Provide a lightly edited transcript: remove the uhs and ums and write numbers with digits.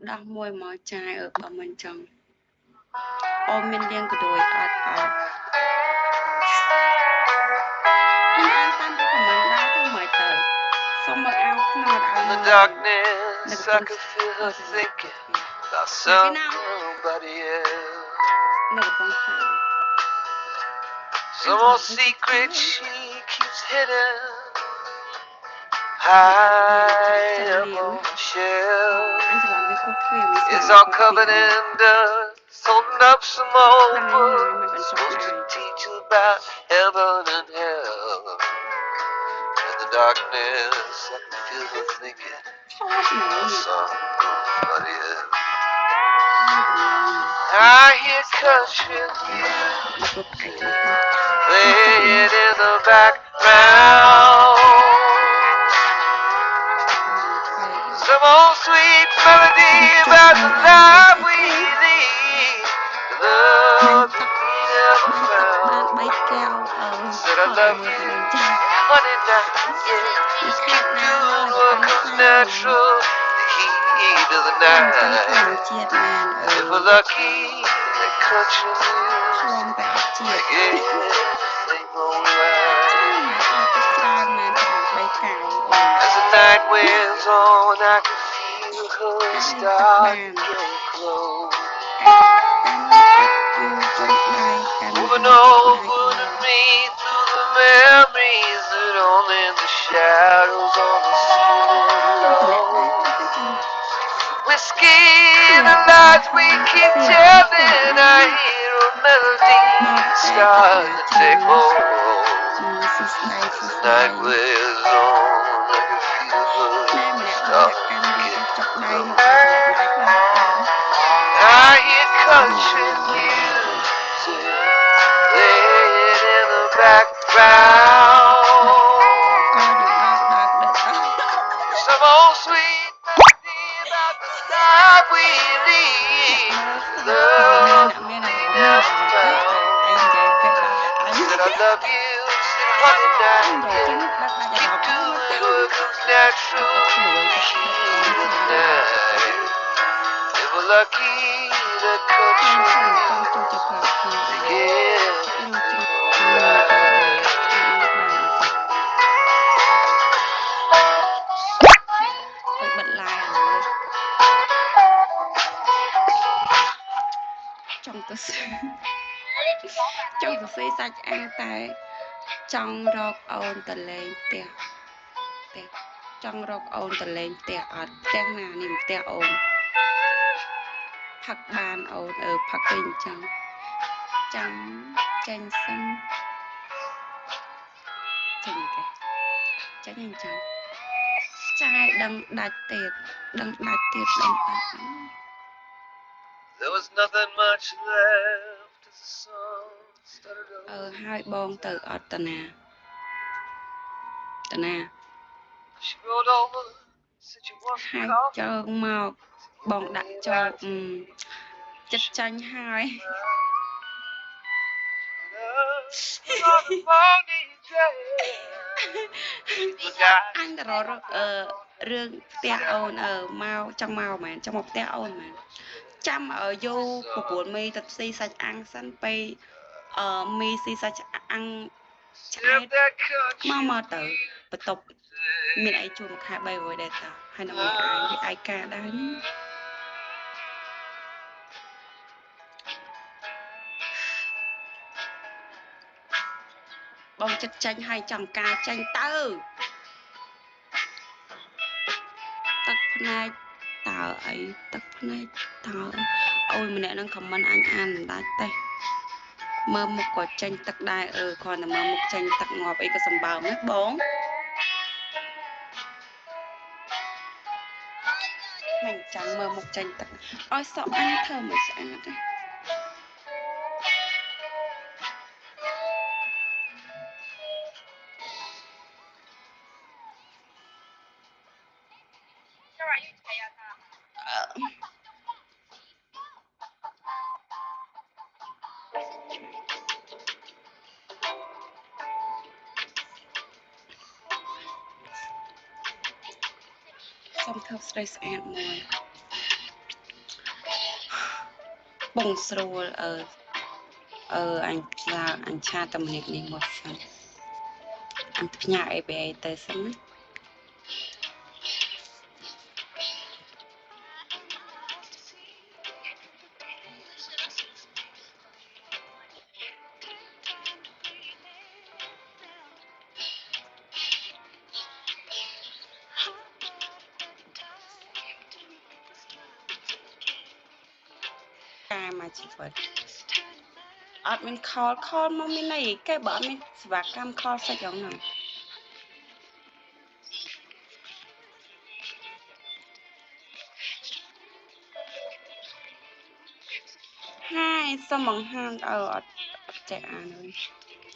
ដោះមួយមកចាយបើមិនចឹងអូនមានលៀងក៏ដូចអត់ខ្ញុំអានតាមពីខមមិនដែរទៅមិនទៅសុំមើលអាវខ្នត់អាវ In the darkness I could feel her thinking about somebody else. នៅកំពង់ចាម Some old secret she keeps hidden high up on the shelf. It's all covered in dust, holding up some old books supposed to teach you about heaven and hell. In the darkness I can feel her thinking about somebody else. I hear country music playing in the background. Some old sweet melody about the life we lead, the love that we never found. Said I love you, honey, now, yeah. Just keep doing what comes natural, the heat of the night. If we're lucky, they cut you loose, I guess they gon' ride. As the night wears on, I can feel her start getting close. Moving over to me through the memories that only the shadows on the ceiling know. Whiskey and the lies we keep telling, I hear a melody start to take hold. As the night wears on, I can feel her start getting close. I hear country music playing in the background. Some old sweet melody about the life we lead, the love we never found. Said I love you, said honey now, yeah. Keep doing what comes natural, heat of the night. If we're lucky, the country, yeah, right. បិទឡាយឥឡូវចង់ទៅសាច់អាំងតែចង់រកអូនទៅលេងផ្ទះចង់រកអូនទៅលេងផ្ទះអត់ផ្ទះណានេះផ្ទះអូនផឹកបានអូនផឹកទៅអញ្ចឹងចាំចាញ់សិនចាញ់គេចាញ់អញ្ចឹងចាយដឹងដាច់ទៀតដឹងដាច់ There was nothing much left as the sun started over ហើយបងទៅអត់តាណា She rolled over said you want some coffee ជើងមកបងដាក់ចូលចិត្តចាញ់ហើយអញទៅរករឿងផ្ទះអូនមកចង់មកមែនចង់មកផ្ទះអូនមែនចាំយោ9មីទៅស៊ីសាច់អាំងសិនពេលមីស៊ីសាច់អាំងឆ្អែតមកទៅបន្ទប់មានអីជួលមួយខែ300ដែរតាហើយនឹងវាអាយការដែរបងចិត្តចាញ់ហើយចង់ការចាញ់ទៅទឹកភ្នែកតើអីទឹកភ្នែកតើអូយម្នាក់នឹងខមមិនអញអានមិនដាច់ទេមើលមុខក៏ចាញ់ទឹកដែរគ្រាន់តែមើលមុខចាញ់ទឹកងាប់អីក៏សម្បើមណាបងមិនចាំមើលមុខចាញ់ទឹកឲ្យសក់អញធ្វើមិនស្អាតទេសុំធ្វើស្រីស្អាតមួយ bông srol anh là anh cha tầm niệm đi một phần anh nhà ấy về tới sân mà chỉ phải admin call mà mình này cái bỏ mình và cam call sao giống nào hai sao mong hàng chạy à rồi